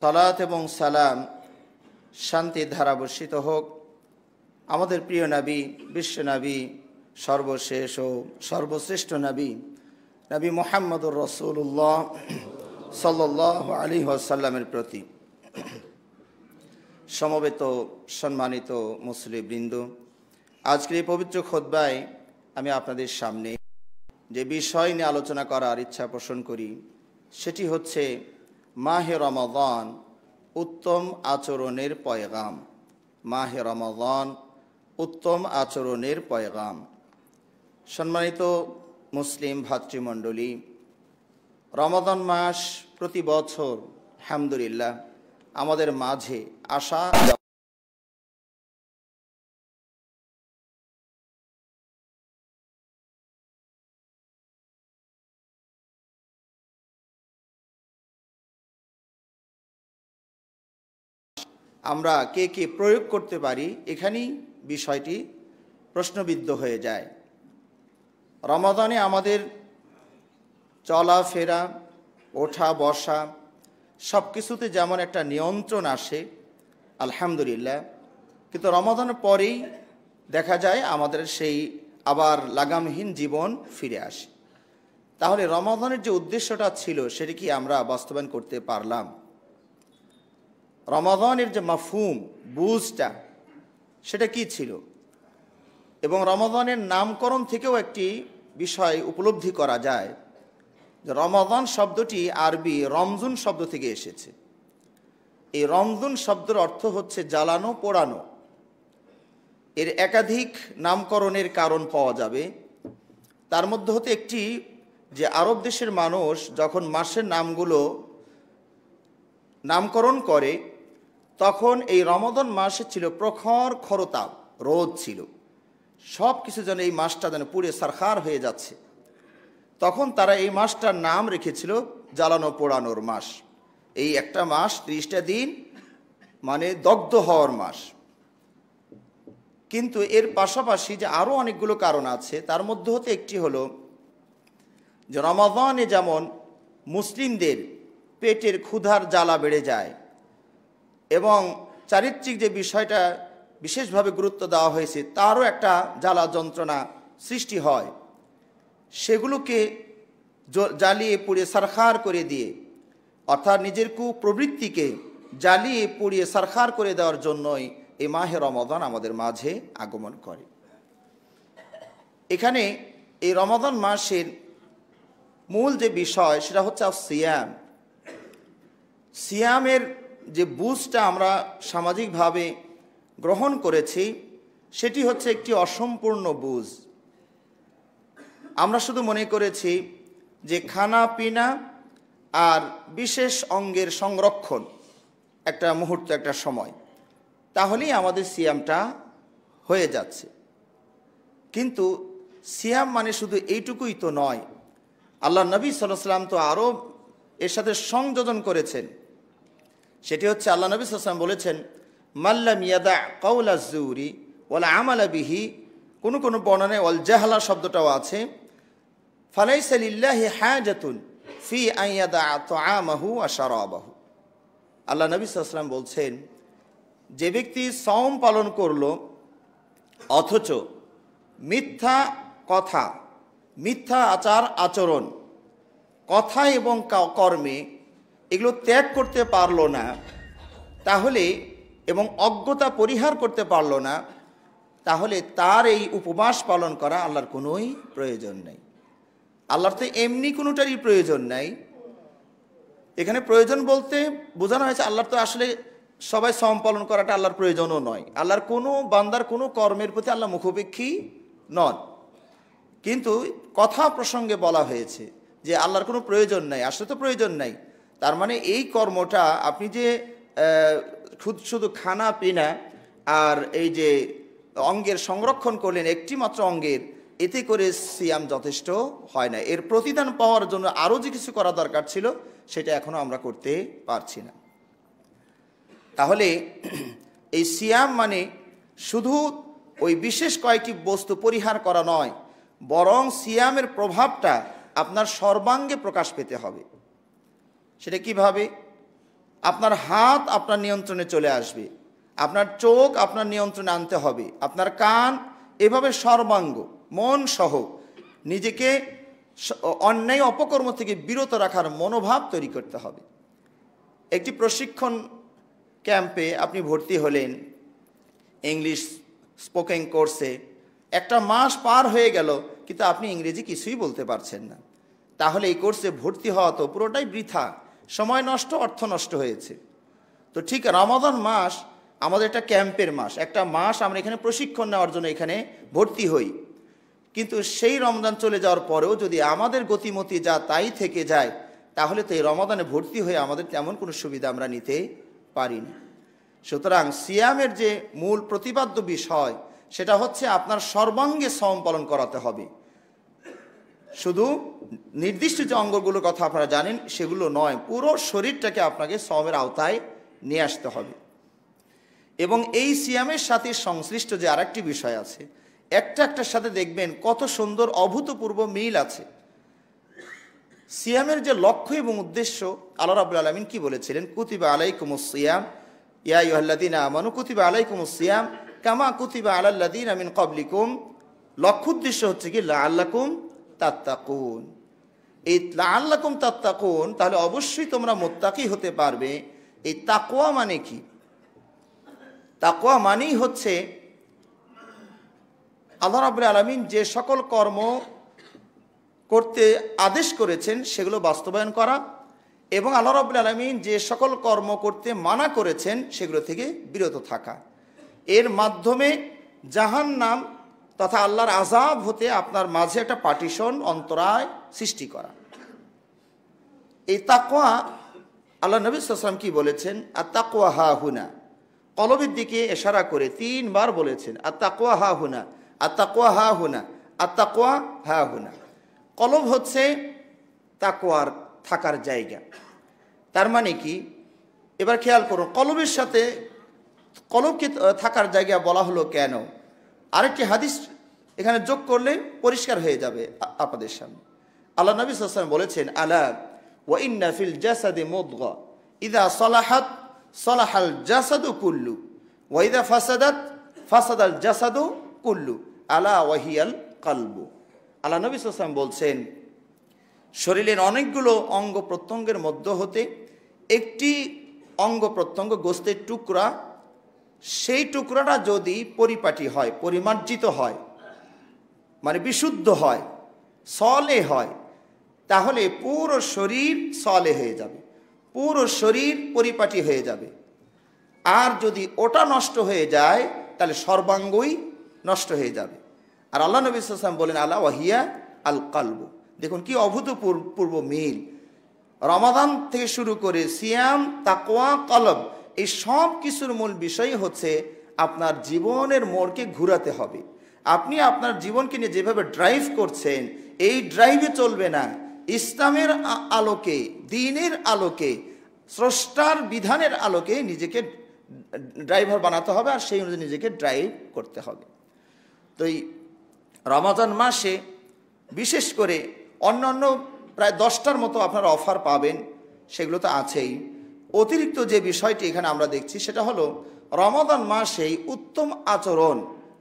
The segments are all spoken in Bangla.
সালাত এবং সালাম শান্তির ধারা বর্ষিত হোক আমাদের প্রিয় নবী, বিশ্ব নবী, সর্বশেষ ও সর্বশ্রেষ্ঠ নবী নবী মুহাম্মদুর রাসূলুল্লাহ সাল্লাল্লাহু আলাইহি ওয়াসাল্লামের প্রতি। সমবেত সম্মানিত মুসলিমবৃন্দ, আজকের এই পবিত্র খুতবায় আমি আপনাদের সামনে যে বিষয় নিয়ে আলোচনা করার ইচ্ছা পোষণ করি সেটি হচ্ছে মাহে রমাদান উত্তম আচরণের পয়গাম। মাহে রমাদান উত্তম আচরণের পয়গাম। সম্মানিত মুসলিম ভাতৃমণ্ডলী, রমাদান মাস প্রতি বছর আলহামদুলিল্লাহ আমাদের মাঝে আসা আমরা কে কে প্রয়োগ করতে পারি এখানেই বিষয়টি প্রশ্নবিদ্ধ হয়ে যায়। রমাদানে আমাদের চলাফেরা, ওঠা বসা সব কিছুতে যেমন একটা নিয়ন্ত্রণ আসে আলহামদুলিল্লাহ, কিন্তু রমাদানের পরেই দেখা যায় আমাদের সেই আবার লাগামহীন জীবন ফিরে আসে। তাহলে রমাদানের যে উদ্দেশ্যটা ছিল সেটি কি আমরা বাস্তবায়ন করতে পারলাম? রমাদানের যে মাফহুম, বুঝটা, সেটা কি ছিল? এবং রমাদানের নামকরণ থেকেও একটি বিষয় উপলব্ধি করা যায় যে রমাদান শব্দটি আরবি রমজুন শব্দ থেকে এসেছে। এই রমজুন শব্দের অর্থ হচ্ছে জ্বালানো, পোড়ানো। এর একাধিক নামকরণের কারণ পাওয়া যাবে। তার মধ্যে হতে একটি যে আরব দেশের মানুষ যখন মাসের নামগুলো নামকরণ করে তখন এই রমাদান মাসে ছিল প্রখর খরতাপ, রোদ ছিল, সব কিছু যেন এই মাসটা যেন পুড়ে সারখার হয়ে যাচ্ছে। তখন তারা এই মাসটার নাম রেখেছিল জ্বালানো পোড়ানোর মাস। এই একটা মাস 30টা দিন মানে দগ্ধ হওয়ার মাস। কিন্তু এর পাশাপাশি যে আরও অনেকগুলো কারণ আছে, তার মধ্যে হতে একটি হলো যে রমাদানে যেমন মুসলিমদের পেটের ক্ষুধার জ্বালা বেড়ে যায় এবং চারিত্রিক যে বিষয়টা বিশেষভাবে গুরুত্ব দেওয়া হয়েছে তারও একটা জ্বালা যন্ত্রণা সৃষ্টি হয়, সেগুলোকে জ্বালিয়ে পুড়িয়ে সারখার করে দিয়ে, অর্থাৎ নিজের কুপ্রবৃত্তিকে জ্বালিয়ে পুড়িয়ে সারখার করে দেওয়ার জন্যই এই মাহে রমাদান আমাদের মাঝে আগমন করে। এখানে এই রমাদান মাসের মূল যে বিষয় সেটা হচ্ছে সিয়াম। সিয়ামের যে বুঝটা আমরা সামাজিকভাবে গ্রহণ করেছি সেটি হচ্ছে একটি অসম্পূর্ণ বুঝ। আমরা শুধু মনে করেছি যে খানা পিনা আর বিশেষ অঙ্গের সংরক্ষণ একটা মুহূর্ত, একটা সময়, তাহলেই আমাদের সিয়ামটা হয়ে যাচ্ছে। কিন্তু সিয়াম মানে শুধু এইটুকুই তো নয়। আল্লাহ নবী সাল্লাল্লাহু আলাইহি ওয়াসাল্লাম তো আরও এর সাথে সংযোজন করেছেন। সেটি হচ্ছে আল্লাহ নবী সাল্লাল্লাহু আলাইহি ওয়াসাল্লাম বলেছেন, মাল্লাম ইয়াদা কাওলা যুরি ওয়ালা আমালা বিহি, কোনো কোনো বর্ণনায় ওয়াল জাহলা শব্দটাও আছে, ফালাইসা লিল্লাহি হাজাতুন ফি আন ইয়াদা তাআমাহু ওয়া শারাবাহু। আল্লাহ নবী সাল্লাল্লাহু আলাইহি ওয়াসাল্লাম বলছেন, যে ব্যক্তি সওম পালন করলো অথচ মিথ্যা কথা, মিথ্যা আচার আচরণ, কথা এবং কর্মে এগুলো ত্যাগ করতে পারলো না, তাহলে এবং অজ্ঞতা পরিহার করতে পারলো না, তাহলে তার এই উপবাস পালন করা আল্লাহর কোনোই প্রয়োজন নেই। আল্লাহর তো এমনি কোনোটারই প্রয়োজন নাই। এখানে প্রয়োজন বলতে বোঝানো হয়েছে আল্লাহর তো আসলে সবাই সওম পালন করাটা আল্লাহর প্রয়োজনও নয়। আল্লাহর কোনো বান্দার কোনো কর্মের প্রতি আল্লাহ মুখাপেক্ষী নন। কিন্তু কথা প্রসঙ্গে বলা হয়েছে যে আল্লাহর কোনো প্রয়োজন নাই, আসলে তো প্রয়োজন নাই। তার মানে এই কর্মটা আপনি যে শুধু খানা পিনা আর এই যে অঙ্গের সংরক্ষণ করলেন একটি মাত্র অঙ্গের, এতে করে সিয়াম যথেষ্ট হয় না। এর প্রতিদান পাওয়ার জন্য আরও যে কিছু করা দরকার ছিল সেটা এখনও আমরা করতে পারছি না। তাহলে এই সিয়াম মানে শুধু ওই বিশেষ কয়েকটি বস্তু পরিহার করা নয়, বরং সিয়ামের প্রভাবটা আপনার সর্বাঙ্গে প্রকাশ পেতে হবে। সেটা কিভাবে? আপনার হাত আপনার নিয়ন্ত্রণে চলে আসবে, আপনার চোখ আপনার নিয়ন্ত্রণে আনতে হবে, আপনার কান, এভাবে সর্বাঙ্গ মন সহ নিজেকে অন্যায় অপকর্ম থেকে বিরত রাখার মনোভাব তৈরি করতে হবে। একটি প্রশিক্ষণ ক্যাম্পে আপনি ভর্তি হলেন ইংলিশ স্পোকেন কোর্সে, একটা মাস পার হয়ে গেল কিন্তু আপনি ইংরেজি কিছুই বলতে পারছেন না, তাহলে এই কোর্সে ভর্তি হওয়া তো পুরোটাই বৃথা, সময় নষ্ট, অর্থ নষ্ট হয়েছে। তো ঠিক রমাদান মাস আমাদের একটা ক্যাম্পের মাস, একটা মাস আমরা এখানে প্রশিক্ষণ নেওয়ার জন্য এখানে ভর্তি হই, কিন্তু সেই রমজান চলে যাওয়ার পরেও যদি আমাদের গতিমতি যা তাই থেকে যায়, তাহলে তো এই রমাদানে ভর্তি হয়ে আমাদের তেমন কোনো সুবিধা আমরা নিতে পারিনি। সুতরাং সিয়ামের যে মূল প্রতিপাদ্য বিষয় সেটা হচ্ছে আপনার সর্বাঙ্গে সওম পালন করাতে হবে। শুধু নির্দিষ্ট যে অঙ্গগুলোর কথা আপনারা জানেন সেগুলো নয়, পুরো শরীরটাকে আপনাকে সওমের আওতায় নিয়ে আসতে হবে। এবং এই সিয়ামের সাথে সংশ্লিষ্ট যে আরেকটি বিষয় আছে, একটার সাথে দেখবেন কত সুন্দর অভূতপূর্ব মিল আছে। সিয়ামের যে লক্ষ্য এবং উদ্দেশ্য, আল্লাহ রাব্বুল আলামিন কি বলেছিলেন? কুতিবা আলাইকুমুস সিয়াম ইয়া আইয়ুহাল্লাযীনা আমানু কুতিবা আলাইকুমুস সিয়াম কামা কুতিবা আলাল্লাযীনা মিন ক্বাবলিকুম। লক্ষ্য উদ্দেশ্য হচ্ছে কি লাআল্লাকুম তাত্তাকুন। এই লাআল্লাকুম তাত্তাকুন, তাহলে অবশ্যই তোমরা মুত্তাকি হতে পারবে। এই তাকওয়া মানে কি? তাকওয়া মানেই হচ্ছে আল্লাহ রাব্বুল আলামিন যে সকল কর্ম করতে আদেশ করেছেন সেগুলো বাস্তবায়ন করা, এবং আল্লাহ রাব্বুল আলামিন যে সকল কর্ম করতে মানা করেছেন সেগুলো থেকে বিরত থাকা। এর মাধ্যমে জাহান্নাম তথা আল্লাহর আযাব হতে আপনার মাঝে একটা পার্টিশন, অন্তরায় সৃষ্টি করা। এই তাকওয়া আল্লাহ নবী সাল্লাল্লাহু আলাইহি ওয়াসাল্লাম কি বলেছেন? আত-তাকওয়া হা হুনা, কলবের দিকে ইশারা করে 3 বার বলেছেন আত-তাকওয়া হা হুনা, আত-তাকওয়া হা হুনা, আত-তাকওয়া হা হুনা। কলব হচ্ছে তাকওয়ার থাকার জায়গা। তার মানে কি? এবার খেয়াল করুন, কলবের সাথে কলবকে থাকার জায়গা বলা হলো কেন? আরেকটি হাদিস এখানে যোগ করলে পরিষ্কার হয়ে যাবে আপনাদের সামনে। আল্লাহ নবী সাল্লাল্লাহু আলাইহি ওয়াসাল্লাম বলেছেন, আলা ওয়া ইন্না ফিল জাসাদি মুদগা ইযা সালাহাত সালাহাল জাসাদু কুল্লু ওয়া ইযা ফাসাদাত ফাসাদাল জাসাদু কুল্লু আলা ওয়া হিয়াল কলবু। আল্লাহ নবী সাল্লাল্লাহু আলাইহি ওয়াসাল্লাম বলছেন, শরীরের অনেকগুলো অঙ্গ প্রত্যঙ্গের মধ্য হতে একটি অঙ্গ প্রত্যঙ্গ গোস্তের টুকরা, সেই টুকরাটা যদি পরিপাটি হয়, পরিমার্জিত হয়, মানে বিশুদ্ধ হয়, সলে হয়, তাহলে পুরো শরীর সলে হয়ে যাবে, পুরো শরীর পরিপাটি হয়ে যাবে। আর যদি ওটা নষ্ট হয়ে যায় তাহলে সর্বাঙ্গই নষ্ট হয়ে যাবে। আর আল্লাহ নবী সাল্লাল্লাহু আলাইহি ওয়াসাল্লাম বলেন, আলা ওয়াহিয়া আল কলবু। দেখুন কি অভূতপূর্ব মিল। রমাদান থেকে শুরু করে সিয়াম, তাকওয়া, কলব, এই সব কিছুর মূল বিষয় হচ্ছে আপনার জীবনের মোড়কে ঘুরাতে হবে। আপনি আপনার জীবনকে নিয়ে যেভাবে ড্রাইভ করছেন, এই ড্রাইভে চলবে না। ইসলামের আলোকে, দ্বীনের আলোকে, স্রষ্টার বিধানের আলোকে নিজেকে ড্রাইভার বানাতে হবে, আর সেই অনুযায়ী নিজেকে ড্রাইভ করতে হবে। তো এই রমাদান মাসে বিশেষ করে অন্যান্য প্রায় 10টার মতো আপনারা অফার পাবেন, সেগুলো তো আছেই। অতিরিক্ত যে বিষয়টি এখানে আমরা দেখছি সেটা হলো রমাদান মাসেই উত্তম আচরণ,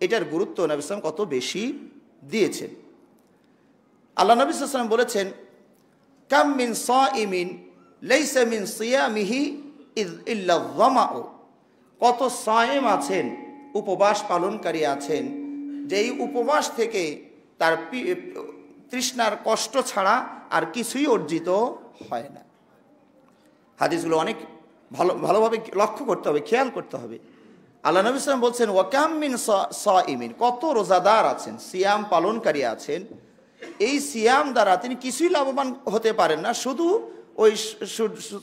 এটার গুরুত্ব নবী সাল্লাল্লাহু আলাইহি ওয়াসাল্লাম কত বেশি দিয়েছেন। আল্লাহ নবী সাল্লাল্লাহু আলাইহি ওয়াসাল্লাম বলেছেন, কাম মিন সাইমিন লাইসা মিন সিয়ামিহি ইল্লা যামাউ। কত সায়েম আছেন, উপবাস পালনকারী আছেন, যেই উপবাস থেকে তার তৃষ্ণার কষ্ট ছাড়া আর কিছুই অর্জিত হয় না। হাদিসগুলো অনেক ভালোভাবে লক্ষ্য করতে হবে, খেয়াল করতে হবে। আল্লাহ নবী সাল্লাল্লাহু আলাইহি ওয়াসাল্লাম বলছেন, ওয়াকাম মিন সাইমিন, কত রোজাদার আছেন, সিয়াম পালনকারী আছেন, এই সিয়াম দ্বারা তিনি কিছুই লাভবান হতে পারেন না, শুধু ওই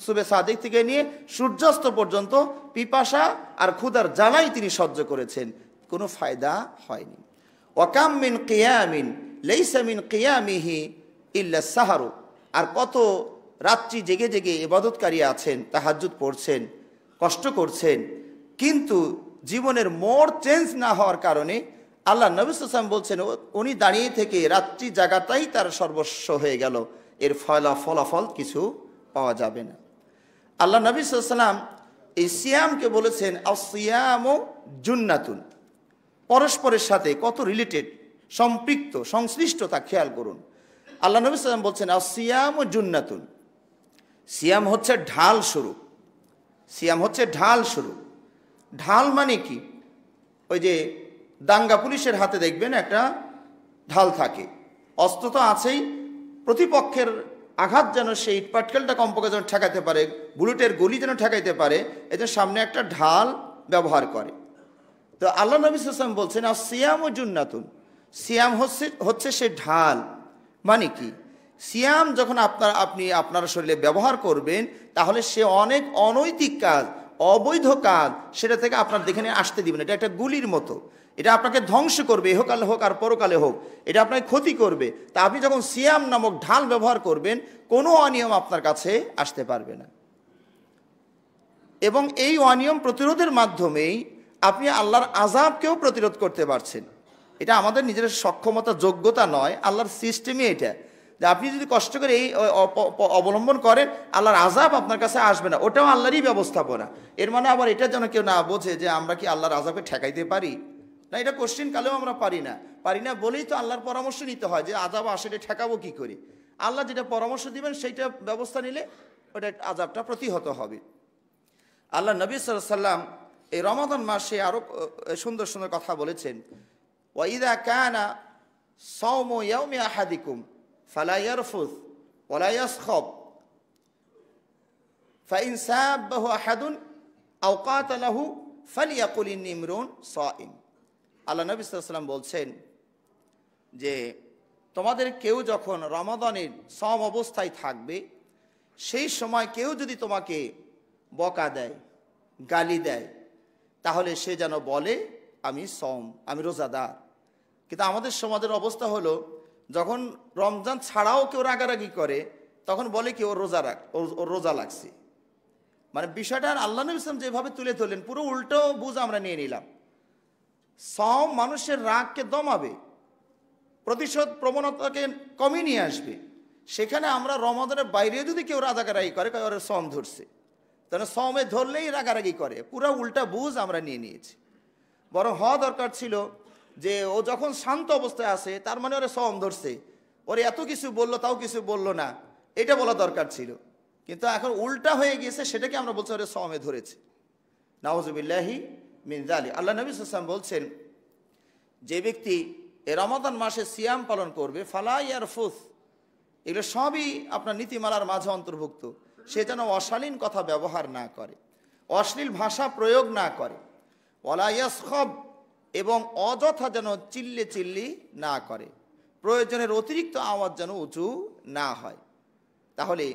সুবে সাদিক থেকে নিয়ে সূর্যাস্ত পর্যন্ত পিপাসা আর ক্ষুধার জ্বালাই তিনি সহ্য করেছেন, কোনো ফায়দা হয়নি। ওয়াকাম মিন কিয়ামিন লাইসা মিন কিয়ামিহি ইল্লা সাহারু, আর কত রাত্রি জেগে জেগে ইবাদতকারী আছেন, তাহাজ্জুদ পড়ছেন, কষ্ট করছেন, কিন্তু জীবনের মোড় চেঞ্জ না হওয়ার কারণে আল্লাহ নবী সাল্লাল্লাহু আলাইহি ওয়াসাল্লাম বলছেন উনি দাঁড়িয়ে থেকে রাত্রি জাগাটাই তার সর্বস্ব হয়ে গেল, এর ফলাফল কিছু পাওয়া যাবে না। আল্লাহ নবী সাল্লাল্লাহু আলাইহি ওয়াসাল্লাম এই সিয়ামকে বলেছেন আসিয়ামু জুন্নাতুন, পরস্পরের সাথে কত রিলেটেড, সম্পৃক্ত, সংশ্লিষ্টতা খেয়াল করুন। আল্লাহ নবী সাল্লাল্লাহু আলাইহি ওয়াসাল্লাম বলছেন আসিয়ামু জুন্নাতুন, সিয়াম হচ্ছে ঢাল স্বরূপ। সিয়াম হচ্ছে ঢাল স্বরূপ। ঢাল মানে কি? ওই যে দাঙ্গা পুলিশের হাতে দেখবেন একটা ঢাল থাকে, অস্ত্র তো আছেই, প্রতিপক্ষের আঘাত যেন সেই পাটকেলটা কমপক্ষে যেন ঠেকাইতে পারে, বুলেটের গুলি যেন ঠেকাইতে পারে, এজন্য সামনে একটা ঢাল ব্যবহার করে। তো আল্লাহ নবী সাল্লাল্লাহু আলাইহি ওয়াসাল্লাম বলছেন সিয়াম ও জুন্নাতুন, সিয়াম হচ্ছে সে ঢাল। মানে কি? সিয়াম যখন আপনি আপনার শরীরে ব্যবহার করবেন, তাহলে সে অনেক অনৈতিক কাজ, অবৈধ কাজ সেটা থেকে আপনার দেখে নিয়ে আসতে দিবেন। এটা একটা গুলির মতো, এটা আপনাকে ধ্বংস করবে, ইহকালে হোক আর পরকালে হোক, এটা আপনাকে ক্ষতি করবে। তা আপনি যখন সিয়াম নামক ঢাল ব্যবহার করবেন, কোনো অনিয়ম আপনার কাছে আসতে পারবে না। এবং এই অনিয়ম প্রতিরোধের মাধ্যমেই আপনি আল্লাহর আযাবকেও প্রতিরোধ করতে পারছেন। এটা আমাদের নিজের সক্ষমতা, যোগ্যতা নয়, আল্লাহর সিস্টেমই এটা, যে আপনি যদি কষ্ট করে এই অবলম্বন করেন, আল্লাহর আযাব আপনার কাছে আসবে না, ওটাও আল্লাহরই ব্যবস্থাপনা। এর মানে আবার এটা যেন কেউ না বোঝে যে আমরা কি আল্লাহর আযাবকে ঠেকাইতে পারি না, এটা কোশ্চিন কালেও আমরা পারি না বলেই তো আল্লাহর পরামর্শ নিতে হয় যে আযাব আসে, এটা ঠেকাবো কি করে। আল্লাহ যেটা পরামর্শ দিবেন সেইটা ব্যবস্থা নিলে ওটা আযাবটা প্রতিহত হবে। আল্লাহ নবী সাল্লাল্লাহু আলাইহি ওয়াসাল্লাম এই রমাদান মাসে আরো সুন্দর সুন্দর কথা বলেছেন। ওয়াইদা কানা সাওমু ইয়াউমি আহাদিকুম ফালা ইয়ারফুস ওয়ালা ইয়াসখাব ফাইন সাবাহু আহাদুন আও কাতালাহু ফালিয়াকুল ইন্নী ইমরুন সাইম। আল্লাহ নবী সাল্লাল্লাহু আলাইহি ওয়াসাল্লাম বলছেন যে তোমাদের কেউ যখন রমাদানের সম অবস্থায় থাকবে, সেই সময় কেউ যদি তোমাকে বকা দেয়, গালি দেয়, তাহলে সে যেন বলে আমি রোজাদার। কিন্তু আমাদের সমাজের অবস্থা হলো, যখন রমজান ছাড়াও কেউ রাগারাগি করে, তখন বলে কি ওর রোজা লাগছে। মানে বিষয়টা আল্লাহ নবী সাল্লাল্লাহু আলাইহি ওয়াসাল্লাম যেভাবে তুলে ধরলেন, পুরো উল্টো বুঝ আমরা নিয়ে নিলাম। সওম মানুষের রাগকে দমাবে, প্রতিশোধ প্রবণতাকে কমিয়ে নিয়ে আসবে। সেখানে আমরা রমাদানের বাইরে যদি কেউ রাগারাগি করে, ওর সওম ধরছে, তাহলে সওমে ধরলেই রাগারাগি করে, পুরো উল্টা বুঝ আমরা নিয়ে নিয়েছি। বরং হওয়া দরকার ছিল যে ও যখন শান্ত অবস্থায় আসে, তার মানে ওরা সওম ধরছে, ওরে এত কিছু বললো তাও কিছু বললো না, এটা বলা দরকার ছিল। কিন্তু এখন উল্টা হয়ে গিয়েছে, সেটাকে আমরা বলছি ওরা সওমে ধরেছে। নাউযুবিল্লাহি মিন যালিক। আল্লাহ নবী সাল্লাল্লাহু আলাইহি ওয়াসাল্লাম বলছেন, যে ব্যক্তি এই রমাদান মাসে সিয়াম পালন করবে, ফালা ইয়ারফুস, এগুলো সবই আপনার নীতিমালার মাঝে অন্তর্ভুক্ত, সে যেন অশালীন কথা ব্যবহার না করে, অশ্লীল ভাষা প্রয়োগ না করে, ওয়ালা ইয়াসখাব, এবং অযথা যেন চিল্লি না করে, প্রয়োজনের অতিরিক্ত আওয়াজ যেন উঁচু না হয়। তাহলে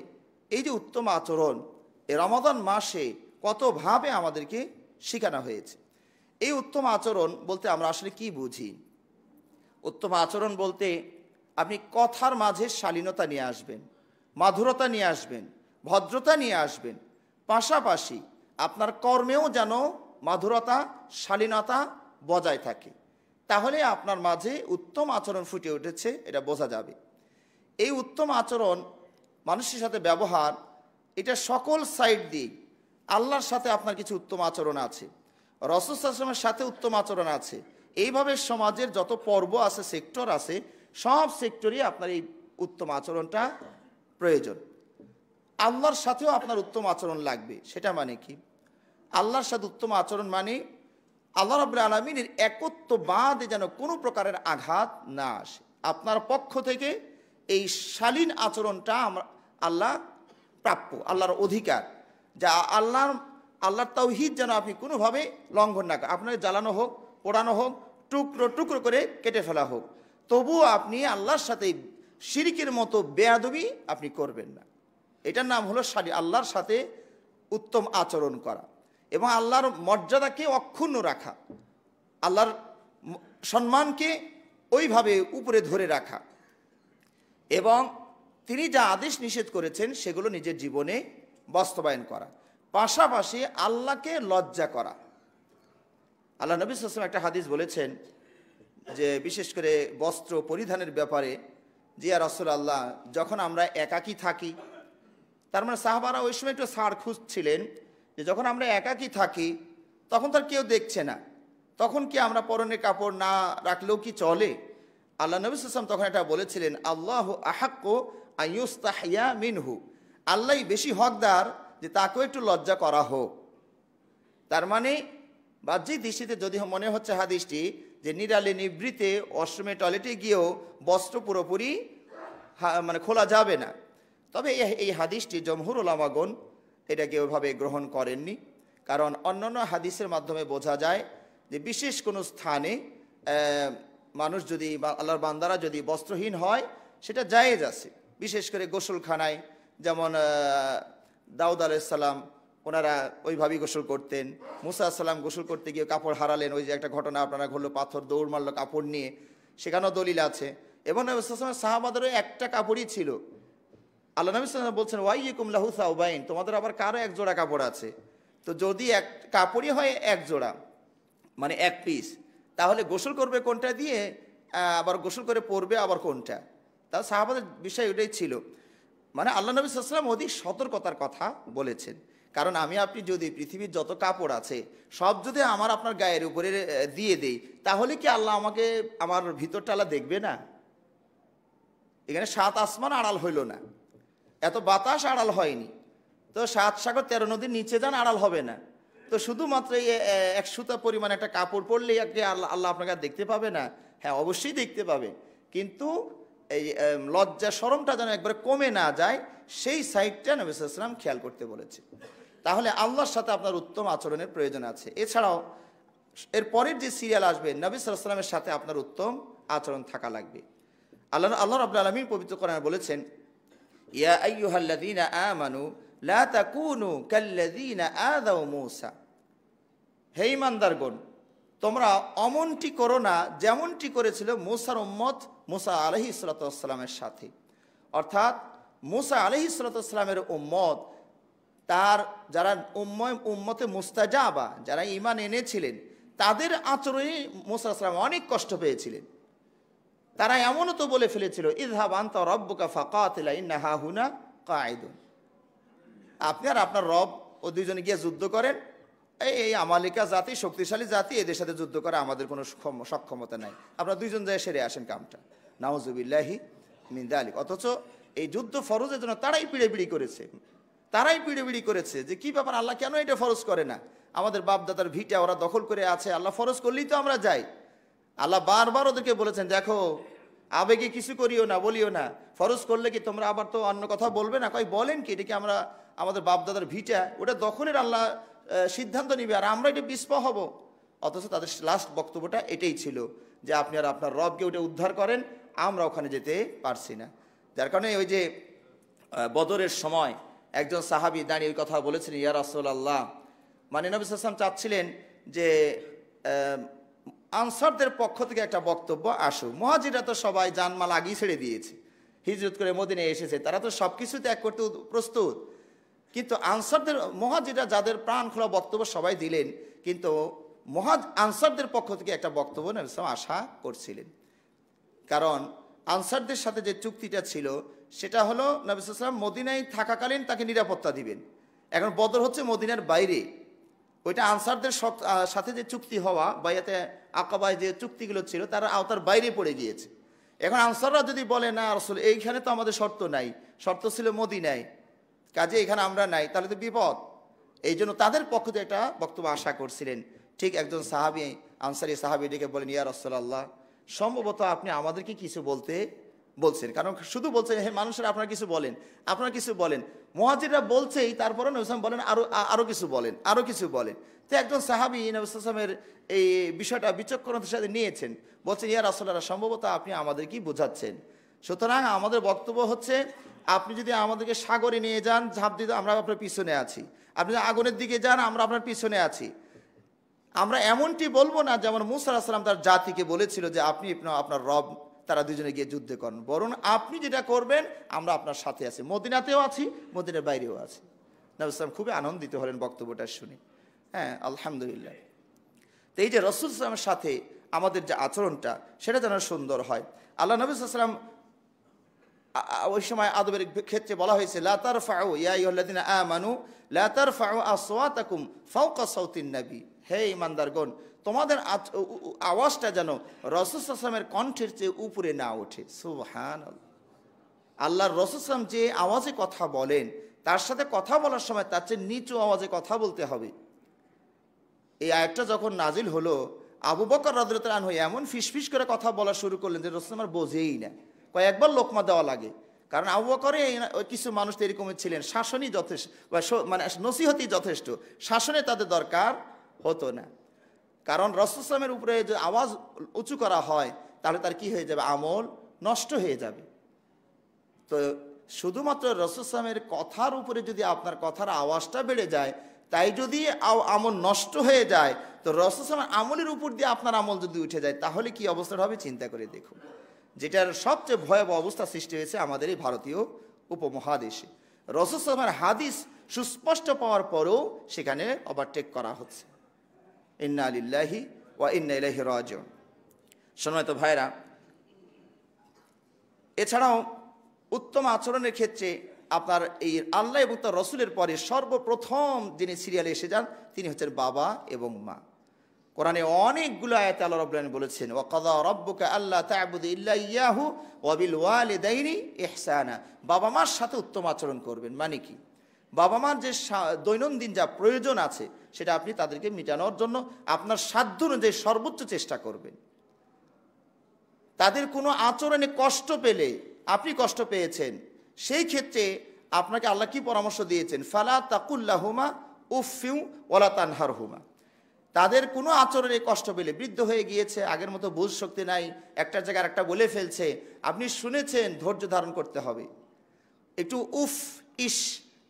এই যে উত্তম আচরণ, এই রমাদান মাসে কতভাবে আমাদেরকে শেখানো হয়েছে। এই উত্তম আচরণ বলতে আমরা আসলে কি বুঝি? উত্তম আচরণ বলতে আপনি কথার মাঝে শালীনতা নিয়ে আসবেন, মাধুরতা নিয়ে আসবেন, ভদ্রতা নিয়ে আসবেন, পাশাপাশি আপনার কর্মেও যেন মাধুরতা, শালীনতা বজায় থাকে। তাহলে আপনার মাঝে উত্তম আচরণ ফুটে উঠেছে, এটা বোঝা যাবে। এই উত্তম আচরণ, মানুষের সাথে ব্যবহার, এটা সকল সাইড দিয়ে আল্লাহর সাথে আপনার কিছু উত্তম আচরণ আছে, রাসূল সাল্লাল্লাহু আলাইহি ওয়াসাল্লামের সাথে উত্তম আচরণ আছে। এইভাবে সমাজের যত পর্ব আছে, সেক্টর আছে, সব সেক্টরই আপনার এই উত্তম আচরণটা প্রয়োজন। আল্লাহর সাথেও আপনার উত্তম আচরণ লাগবে। সেটা মানে কি? আল্লাহর সাথে উত্তম আচরণ মানে আল্লাহ রাব্বুল আলামিনের একত্ববাদে যেন কোনো প্রকারের আঘাত না আসে। আপনার পক্ষ থেকে এই শালীন আচরণটা আল্লাহ প্রাপ্য, আল্লাহর অধিকার, যা আল্লাহর তাওহীদ যেন আপনি কোনোভাবে লঙ্ঘন না করেন। আপনাকে জ্বালানো হোক, পোড়ানো হোক, টুকরো টুকরো করে কেটে ফেলা হোক, তবুও আপনি আল্লাহর সাথে শিরকের মতো বেয়াদবি আপনি করবেন না। এটার নাম হলো আল্লাহর সাথে উত্তম আচরণ করা, এবং আল্লাহর মর্যাদাকে অক্ষুণ্ণ রাখা, আল্লাহর সম্মানকে ওইভাবে উপরে ধরে রাখা, এবং তিনি যা আদেশ নিষেধ করেছেন সেগুলো নিজের জীবনে বাস্তবায়ন করা, পাশাপাশি আল্লাহকে লজ্জা করা। আল্লাহ নবী সাল্লাল্লাহু আলাইহি ওয়াসাল্লাম একটা হাদিস বলেছেন যে, বিশেষ করে বস্ত্র পরিধানের ব্যাপারে, যে ইয়া রাসূলুল্লাহ, যখন আমরা একাকী থাকি, তার মানে সাহাবারা ওই সময় একটু ছাড় খুঁজছিলেন যে যখন আমরা একাকী থাকি তখন তার কেউ দেখছে না, তখন কি আমরা পরনের কাপড় না রাখলেও কি চলে? আল্লাহ নবী সাল্লাল্লাহু আলাইহি ওয়াসাল্লাম তখন এটা বলেছিলেন, আল্লাহু আহাক্কু আইয়ুস্তাহইয়া মিনহু, আল্লাহই বেশি হকদার যে তাকেও একটু লজ্জা করা হোক। তার মানে বাহ্যিক দৃষ্টিতে যদি মনে হচ্ছে হাদিসটি যে নিরালে নিভৃতে ওয়াশরুমে টয়লেটে গিয়েও বস্ত্র পুরোপুরি মানে খোলা যাবে না, তবে এই হাদিসটি জমহুর উলামাগণ এটাকে ওইভাবে গ্রহণ করেননি। কারণ অন্যান্য হাদিসের মাধ্যমে বোঝা যায় যে বিশেষ কোনো স্থানে মানুষ যদি বা আল্লাহর বান্দারা যদি বস্ত্রহীন হয় সেটা জায়েজ আছে। বিশেষ করে গোসলখানায়, যেমন দাউদ আলাইহিস সালাম ওনারা ওইভাবেই গোসল করতেন। মুসা সালাম গোসল করতে গিয়ে কাপড় হারালেন, ওই যে একটা ঘটনা আপনারা ঘটলো, পাথর দৌড় মারলো কাপড় নিয়ে, সেখানেও দলিল আছে। এবং নবী সাল্লাল্লাহু আলাইহি ওয়াসাল্লাম সাহাবাদেরও একটা কাপড়ই ছিল। আল্লাহ নবী সাল্লাল্লাহু আলাইহি ওয়াসাল্লাম বলছেন, ওয়াইয়াকুম লাহু সাউবাইন, তোমাদের আবার কারো এক জোড়া কাপড় আছে। তো যদি এক কাপড়ই হয় এক জোড়া, মানে এক পিস, তাহলে গোসল করবে কোনটা দিয়ে, আবার গোসল করে পরবে আবার কোনটা? তাহলে সাহাবাদের বিষয় ওটাই ছিল। মানে আল্লাহ নবী সাল্লাল্লাহু আলাইহি ওয়াসাল্লাম অধিক সতর্কতার কথা বলেছেন। কারণ আমি আপনি যদি পৃথিবীর যত কাপড় আছে সব যদি আমার আপনার গায়ের উপরে দিয়ে দেই, তাহলে কি আল্লাহ আমাকে আমার ভিতরটা আল্লাহ দেখবে না? এখানে 7 আসমান আড়াল হইল না, এত বাতাস আড়াল হয়নি, তো 7 সাগর 13 নদীর নিচে যান আড়াল হবে না। তো শুধুমাত্র এই 1 সুতা পরিমাণ একটা কাপড় পরলেই আল্লাহ আপনাকে দেখতে পাবে না? হ্যাঁ, অবশ্যই দেখতে পাবে, কিন্তু এই লজ্জা শরমটা যেন একবারে কমে না যায়, সেই সাইডটা নবী সাল্লাল্লাহু আলাইহি ওয়াসাল্লাম খেয়াল করতে বলেছে। তাহলে আল্লাহর সাথে আপনার উত্তম আচরণের প্রয়োজন আছে। এছাড়াও এর পরের যে সিরিয়াল আসবে, নবী সাল্লাল্লাহু আলাইহি ওয়াসাল্লামের সাথে আপনার উত্তম আচরণ থাকা লাগবে। আল্লাহ রাব্বুল আলামিন পবিত্র কোরআনে বলেছেন, ইয়া আইয়ুহাল্লাযীনা আমানু লা তাকুনু কাল্লাযীনা আযাউ মূসা, হে ঈমানদারগণ, তোমরা অমনটি করো না যেমনটি করেছিল মূসার উম্মত মূসা আলাইহিস সালাতু ওয়াস সালামের সাথে। অর্থাৎ মূসা আলাইহিস সালাতু ওয়াস সালামের উম্মত, তার যারা উম্মতে মুস্তাজাবা, যারা ঈমান এনেছিলেন, তাদের আচরণে মূসা আলাইহিস সালাম অনেক কষ্ট পেয়েছিলেন। তারা এমনও তো বলে ফেলেছিল, ইযহাব আনতা রাব্বুকা ফাকাতিলা ইন্না হাহুনা কাঈদুন, আপনি আর আপনার রব ও দুইজনে গিয়ে যুদ্ধ করেন, এই আমালিকা জাতি শক্তিশালী জাতি, এদের সাথে যুদ্ধ করা আমাদের কোনো সক্ষমতা নাই, আপনারা দুইজন যায় সেরে আসেন কামটা। নাউজুবিল্লাহি মিন যালিক। অথচ এই যুদ্ধ ফরজের জন্য তারাই পিড়েপিড়ি করেছে যে কি ব্যাপার, আল্লাহ কেন এটা ফরজ করে না? আমাদের বাপদাদার ভিটা ওরা দখল করে আছে, আল্লাহ ফরজ করলেই তো আমরা যাই। আল্লাহ বারবার ওদেরকে বলেছেন, দেখো আবেগে কিছু করিও না, বলিও না, ফরজ করলে কি তোমরা আবার তো অন্য কথা বলবে না? কই বলেন কি, এটা কি আমরা আমাদের বাপদাদার ভিটা, ওটা দখলের আল্লাহ সিদ্ধান্ত নিবে আর আমরা এটা বিস্পা হব। অথচ তাদের লাস্ট বক্তব্যটা এটাই ছিল যে আপনি আর আপনার রবকে ওটা উদ্ধার করেন, আমরা ওখানে যেতে পারছি না। যার কারণে ওই যে বদরের সময় একজন সাহাবী দাঁড়িয়ে ওই কথা বলেছেন, ইয়া রাসূলুল্লাহ, মানে নবী সাল্লাল্লাহু আলাইহি ওয়াসাল্লাম চাচ্ছিলেন যে আনসারদের পক্ষ থেকে একটা বক্তব্য আসুক। মুহাজিররা তো সবাই জানমাল আগেই ছেড়ে দিয়েছে, হিজরত করে মদিনায় এসেছে, তারা তো সব কিছু ত্যাগ করতে প্রস্তুত। কিন্তু আনসারদের, মুহাজিররা যাদের প্রাণ খোলা বক্তব্য সবাই দিলেন, কিন্তু আনসারদের পক্ষ থেকে একটা বক্তব্য নবী সাল্লাল্লাহু আলাইহি ওয়াসাল্লাম আশা করছিলেন। কারণ আনসারদের সাথে যে চুক্তিটা ছিল সেটা হলো নবী সাল্লাল্লাহু আলাইহি ওয়াসাল্লাম মদিনায় থাকাকালীন তাকে নিরাপত্তা দিবেন। এখন বদর হচ্ছে মদিনার বাইরে, ওইটা আনসারদের সাথে যে চুক্তি হওয়া বাইয়াতে আকাবায় যে চুক্তিগুলো ছিল তারা আওতার বাইরে পড়ে গিয়েছে। এখন আনসাররা যদি বলে না রাসূল এইখানে তো আমাদের শর্ত নাই, শর্ত ছিল মদিনায়, কাজে এখানে আমরা নাই, তাহলে তো বিপদ। এই জন্য তাদের পক্ষ থেকে একটা বক্তব্য আশা করছিলেন। ঠিক একজন সাহাবী, আনসারী সাহাবী ডেকে বলেন, ইয়া রাসূলুল্লাহ, সম্ভবত আপনি আমাদেরকে কিছু বলছেন, কারণ শুধু বলছেন হে মানুষেরা আপনারা কিছু বলেন। মুহাজিররা বলছেই, তারপরে নবী সাল্লাল্লাহু আলাইহি ওয়াসাল্লাম বলেন আরো কিছু বলেন। তো একজন সাহাবী নবী সাল্লাল্লাহু আলাইহি ওয়াসাল্লামের এই বিষয়টা বিচক্ষণতার সাথে নিয়েছেন, বলছেন, ইয়া রাসূলুল্লাহ, সম্ভবত আপনি আমাদেরকেই বোঝাচ্ছেন। সুতরাং আমাদের বক্তব্য হচ্ছে, আপনি যদি আমাদেরকে সাগরে নিয়ে যান ঝাঁপ দিতে, আমরা আপনার পিছনে আছি। আপনি যদি আগুনের দিকে যান, আমরা আপনার পিছনে আছি। আমরা এমনটি বলবো না যেমন মূসা আলাইহিস সালাম তার জাতিকে বলেছিল যে আপনি আপনার রব, তারা দুজনে গিয়ে যুদ্ধ করেন, বরং আপনি যেটা করবেন আমরা আপনার সাথে আছি, মদিনাতেও আছি, মদিনার বাইরেও আছি। নবী সাল্লাল্লাহু আলাইহি ওয়াসাল্লাম খুবই আনন্দিত হলেন বক্তব্যটা শুনে। হ্যাঁ, আলহামদুলিল্লাহ। তো এই যে রাসূল সাল্লাল্লাহু আলাইহি ওয়াসাল্লামের সাথে আমাদের যে আচরণটা সেটা যেন সুন্দর হয়। আল্লাহ নবী সাল্লাল্লাহু আলাইহি ওয়াসাল্লাম ওই সময় আদবের ক্ষেত্রে বলা হয়েছে লা তারফাউ ইয়া আইয়ুহাল্লাযিনা আমানু লা তারফাউ আসওয়াতাকুম ফাওকা সাওতিন নবী, হে ঈমানদারগণ তোমাদের আওয়াজটা যেন রাসূল সাল্লাল্লাহু আলাইহি ওয়াসাল্লামের কণ্ঠের চেয়ে উপরে না ওঠে। সুবহানাল্লাহ। আল্লাহর রাসূল সাল্লাল্লাহু আলাইহি ওয়াসাল্লাম যে আওয়াজে কথা বলেন তার সাথে কথা বলার সময় তার চেয়ে নিচু আওয়াজে কথা বলতে হবে। এই আয়াতটা যখন নাজিল হলো, আবু বকর রাদিয়াল্লাহু আনহু এমন ফিসফিস করে কথা বলা শুরু করলেন যে রাসূল আমার বোঝেই না, কয়েকবার লোকমা দেওয়া লাগে। কারণ আবু বকরে কিছু মানুষ তো এরকম ছিলেন, শাসনই যথেষ্ট বা মানে নসিহতই যথেষ্ট, শাসনে তাদের দরকার হতো না। কারণ রাসূল সাল্লামের উপরে যে আওয়াজ উঁচু করা হয় তাহলে তার কি হয়ে যাবে, আমল নষ্ট হয়ে যাবে। তো শুধুমাত্র রাসূল সাল্লামের কথার উপরে যদি আপনার কথার আওয়াজটা বেড়ে যায়, তাই যদি আমল নষ্ট হয়ে যায়, তো রাসূল সাল্লামের আমলের উপর দিয়ে আপনার আমল যদি উঠে যায় তাহলে কি অবস্থা হবে চিন্তা করে দেখুন। যেটার সবচেয়ে ভয়াবহ অবস্থা সৃষ্টি হয়েছে আমাদের এই ভারতীয় উপমহাদেশে। রাসূল সাল্লামের হাদিস সুস্পষ্ট পাওয়ার পরেও সেখানে ওভারটেক করা হচ্ছে। ইন্না লিল্লাহি ওয়া ইন্না ইলাইহি রাজিউন। সম্মানিত ভাইরা, এছাড়াও উত্তম আচরণের ক্ষেত্রে আপনার এই আল্লাহ এবং তার রসুলের পরে সর্বপ্রথম যিনি সিরিয়ালে এসে যান তিনি হচ্ছেন বাবা এবং মা। কোরআনে অনেকগুলো আয়াতে আল্লাহ রাব্বুল আলামিন বলেছেন ওয়া কাযা রাব্বুকা আল্লা তা'বুদু ইল্লা ইয়াহু ওয়া বিল ওয়ালিদাইনি ইহসানা। বাবা মার সাথে উত্তম আচরণ করবেন মানে কি, বাবা মার যে দৈনন্দিন যা প্রয়োজন আছে সেটা আপনি তাদেরকে মেটানোর জন্য আপনার সাধ্য অনুযায়ী সর্বোচ্চ চেষ্টা করবেন। তাদের কোনো আচরণে কষ্ট পেলে, আপনি কষ্ট পেয়েছেন, সেই ক্ষেত্রে আপনাকে আল্লাহ কি পরামর্শ দিয়েছেন, ফালা তাকুল্লাহুমা উফিউ ওয়ালা তানহারহুমা। তাদের কোনো আচরণে কষ্ট পেলে, বৃদ্ধ হয়ে গিয়েছে, আগের মতো বুঝ শক্তি নাই, একটা জায়গায় একটা বলে ফেলছে, আপনি শুনেছেন, ধৈর্য ধারণ করতে হবে। একটু উফ ইস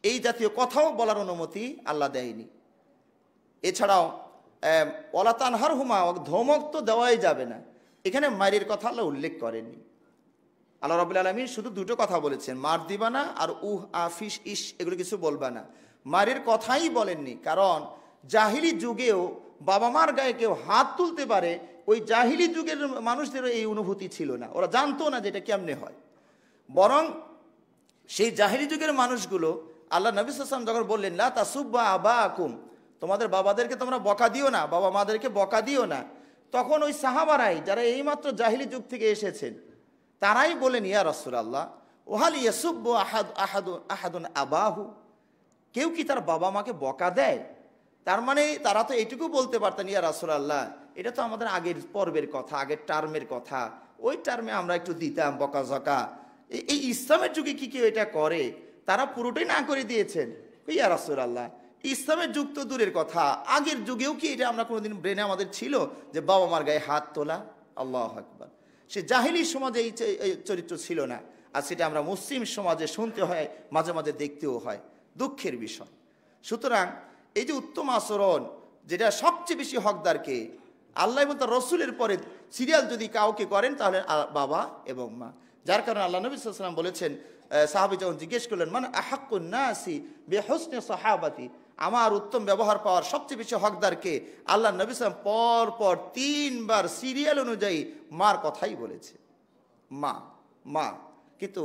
এই জাতীয় কথাও বলার অনুমতি আল্লাহ দেয়নি। এছাড়াও ওয়ালা তানহারহুমা, ধমক তো দেওয়াই যাবে না, এখানে মায়ের কথা আল্লাহ উল্লেখ করেননি। আল্লাহ রাব্বুল আলামিন শুধু দুটো কথা বলেছেন, মার দিবা না আর আফিস ইস এগুলো কিছু বলবা না, মারের কথাই বলেননি। কারণ জাহিলি যুগেও বাবা মার গায়ে কেউ হাত তুলতে পারে, ওই জাহিলি যুগের মানুষদেরও এই অনুভূতি ছিল না, ওরা জানতো না যেটা কেমনে হয়। বরং সেই জাহিলি যুগের মানুষগুলো আল্লাহ নবী সাল্লাল্লাহু আলাইহি ওয়াসাল্লাম যখন বললেন লা তাসুব্বা আবাকুম, তোমাদের বাবাদেরকে তোমরা বকা দিও না, বাবা মাদেরকে বকা দিও না, তখন ওই সাহাবারাই যারা এইমাত্র জাহিলি যুগ থেকে এসেছেন তারাই বলেন ইয়া রাসূলুল্লাহ ওহাল ইয়াসুব্বু আহাদুন আবাহু, কেউ কি তার বাবা মাকে বকা দেয়? তার মানে তারা তো এইটুকু বলতে পারতেন ইয়া রাসূলুল্লাহ এটা তো আমাদের আগের পর্বের কথা, আগের টার্মের কথা, ওই টার্মে আমরা একটু দিতাম বকাঝকা, এই ইসলামের যুগে কি কেউ এটা করে? তারা পুরোটাই না করে দিয়েছেন। ইয়া রাসূলুল্লাহ ইসলামের যুগ তো দূরের কথা, আগের যুগেও কি এটা আমরা কোনোদিন ব্রেনে আমাদের ছিল যে বাবা মার গায়ে হাত তোলা? আল্লাহু আকবার। সে জাহিলি সমাজে এই চরিত্র ছিল না, আর সেটা আমরা মুসলিম সমাজে শুনতে হয়, মাঝে মাঝে দেখতেও হয়, দুঃখের বিষয়। সুতরাং এই যে উত্তম আচরণ, যেটা সবচেয়ে বেশি হকদারকে আল্লাহ এবং তার রসুলের পরে সিরিয়াল যদি কাউকে করেন তাহলে বাবা এবং মা। যার কারণে আল্লাহ নবী সাল্লাল্লাহু আলাইহি ওয়াসাল্লাম বলেছেন, সাহাবী যখন জিজ্ঞেস করলেন মান আহাক্কুন নাসি বিহুসনি সাহাবাতি, আমার উত্তম ব্যবহার পাওয়ার সবচেয়ে বেশি হকদারকে, আল্লাহ নবী সাল্লাল্লাহু আলাইহি ওয়াসাল্লাম পর 3 বার সিরিয়াল অনুযায়ী মার কথাই বলেছে, মা মা। কিন্তু